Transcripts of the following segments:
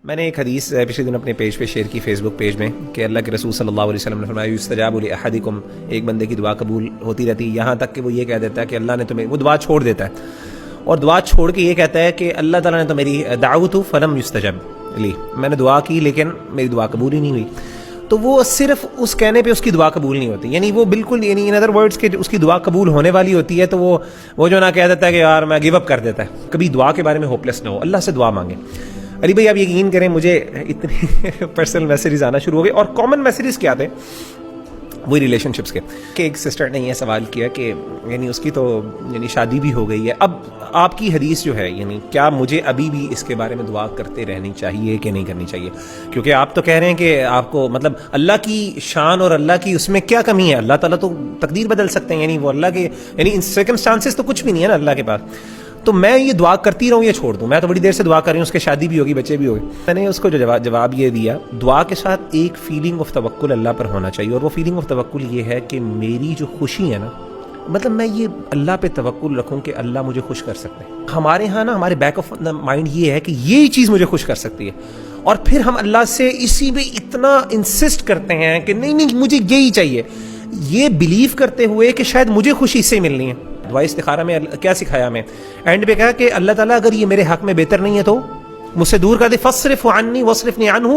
میں نے ایک حدیث پچھلے دن اپنے پیج پہ شیئر کی، فیس بک پیج میں، کہ اللہ کے رسول صلی اللہ علیہ وسلم نے فرمایا یستجاب لأحدکم، ایک بندے کی دعا قبول ہوتی رہتی ہے یہاں تک کہ وہ یہ کہہ دیتا ہے کہ اللہ نے تمہیں، وہ دعا چھوڑ دیتا ہے اور دعا چھوڑ کے یہ کہتا ہے کہ اللہ تعالیٰ نے تو میری دعوت فلم یستجب لی، میں نے دعا کی لیکن میری دعا قبول ہی نہیں ہوئی. تو وہ صرف اس کہنے پہ اس کی دعا قبول نہیں ہوتی، یعنی وہ بالکل، یعنی ان ادر ورڈز کہ اس کی دعا قبول ہونے والی ہوتی ہے تو وہ جو نہ کہہ دیتا ہے کہ یار میں گیو اپ کر دیتا ہے. کبھی دعا کے بارے میں ہوپلیس نہ ہو، اللہ سے دعا مانگیں. علی بھائی آپ یقین کریں مجھے اتنے پرسنل میسیجز آنا شروع ہو گئے، اور کامن میسیجز کیا تھے وہی ریلیشن شپس کے، کہ ایک سسٹر نے یہ سوال کیا کہ یعنی اس کی تو یعنی شادی بھی ہو گئی ہے، اب آپ کی حدیث جو ہے یعنی کیا مجھے ابھی بھی اس کے بارے میں دعا کرتے رہنی چاہیے کہ نہیں کرنی چاہیے؟ کیونکہ آپ تو کہہ رہے ہیں کہ آپ کو مطلب اللہ کی شان اور اللہ کی اس میں کیا کمی ہے، اللہ تعالیٰ تو تقدیر بدل سکتے ہیں، یعنی وہ اللہ کے یعنی ان سرکمسٹانسز تو کچھ بھی نہیں ہے نا اللہ کے پاس. تو میں یہ دعا کرتی رہوں یا چھوڑ دوں؟ میں تو بڑی دیر سے دعا کر رہی ہوں، اس کی شادی بھی ہوگی، بچے بھی ہوگے. میں نے اس کو جو جواب یہ دیا، دعا کے ساتھ ایک فیلنگ آف توکل اللہ پر ہونا چاہیے، اور وہ فیلنگ آف توکل یہ ہے کہ میری جو خوشی ہے نا، مطلب میں یہ اللہ پہ توکل رکھوں کہ اللہ مجھے خوش کر سکتے ہیں. ہمارے ہاں نا ہمارے بیک آف مائنڈ یہ ہے کہ یہی چیز مجھے خوش کر سکتی ہے، اور پھر ہم اللہ سے اسی میں اتنا انسسٹ کرتے ہیں کہ نہیں نہیں مجھے یہی چاہیے، یہ بلیو کرتے ہوئے کہ شاید مجھے خوشی اس سے ملنی ہے. دعا استخارہ میں کیا سکھایا ہمیں؟ اینڈ پہ کہا کہ اللہ تعالیٰ اگر یہ میرے حق میں بہتر نہیں ہے تو مجھ سے دور کر دے، فاصرف عنی واصرفنی عنہ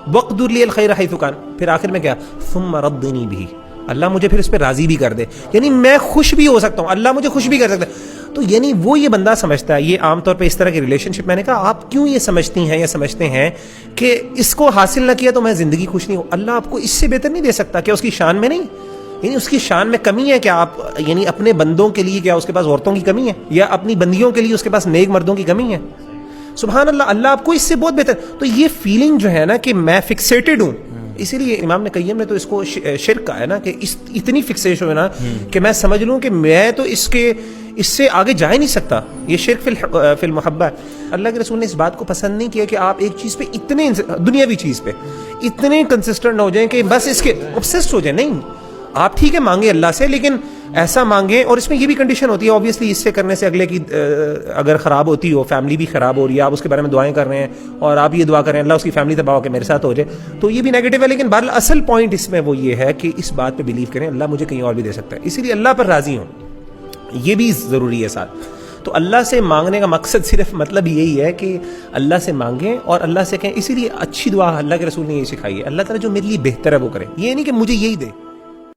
واقدر لی الخیر حیث کان. پھر آخر میں کیا؟ ثم ردنی بھی، اللہ مجھے پھر اس پہ راضی بھی کر دے، یعنی میں خوش بھی ہو سکتا ہوں، اللہ مجھے خوش بھی کر سکتا ہے. تو یعنی وہ یہ بندہ سمجھتا ہے، یہ عام طور پہ اس طرح کی ریلیشن شپ، میں نے کہا آپ کیوں یہ سمجھتی ہیں یا سمجھتے ہیں کہ اس کو حاصل نہ کیا تو میں زندگی خوش نہیں ہوں؟ اللہ آپ کو اس سے بہتر نہیں دے سکتا؟ کیا اس کی شان میں نہیں؟ یعنی اس کی شان میں کمی ہے؟ کیا آپ یعنی اپنے بندوں کے لیے کیا اس کے پاس عورتوں کی کمی ہے، یا اپنی بندیوں کے لیے اس کے پاس نیک مردوں کی کمی ہے؟ سبحان اللہ، اللہ آپ کو اس سے بہت بہتر. تو یہ فیلنگ جو ہے نا کہ میں فکسیٹڈ ہوں، اسی لیے امام نے قیم نے تو اس کو شرک کہا ہے نا، کہ اتنی فکسیشن ہو نا کہ میں سمجھ لوں کہ میں تو اس سے آگے جا ہی نہیں سکتا. یہ شرک فی المحبہ ہے. اللہ کے رسول نے اس بات کو پسند نہیں کیا کہ آپ ایک چیز پہ اتنے دنیاوی چیز پہ اتنے کنسسٹنٹ ہو جائیں کہ بس اس کے obsessed ہو جائیں. نہیں، آپ ٹھیک ہے مانگیں اللہ سے، لیکن ایسا مانگیں، اور اس میں یہ بھی کنڈیشن ہوتی ہے اوبیسلی، اس سے کرنے سے اگلے کی اگر خراب ہوتی ہو، فیملی بھی خراب ہو رہی ہے، آپ اس کے بارے میں دعائیں کر رہے ہیں اور آپ یہ دعا کر رہے ہیں اللہ اس کی فیملی تباہ ہو کے میرے ساتھ ہو جائے، تو یہ بھی نیگیٹو ہے. لیکن بہرحال اصل پوائنٹ اس میں وہ یہ ہے کہ اس بات پہ بلیو کریں اللہ مجھے کہیں اور بھی دے سکتا ہے، اسی لیے اللہ پر راضی ہوں، یہ بھی ضروری ہے ساتھ. تو اللہ سے مانگنے کا مقصد صرف مطلب یہی ہے کہ اللہ سے مانگیں اور اللہ سے کہیں. اسی لیے اچھی دعا اللہ کے رسول نے یہ سکھائی ہے، اللہ تعالیٰ جو میرے لیے بہتر ہے وہ کرے، یہ نہیں کہ مجھے یہی دے.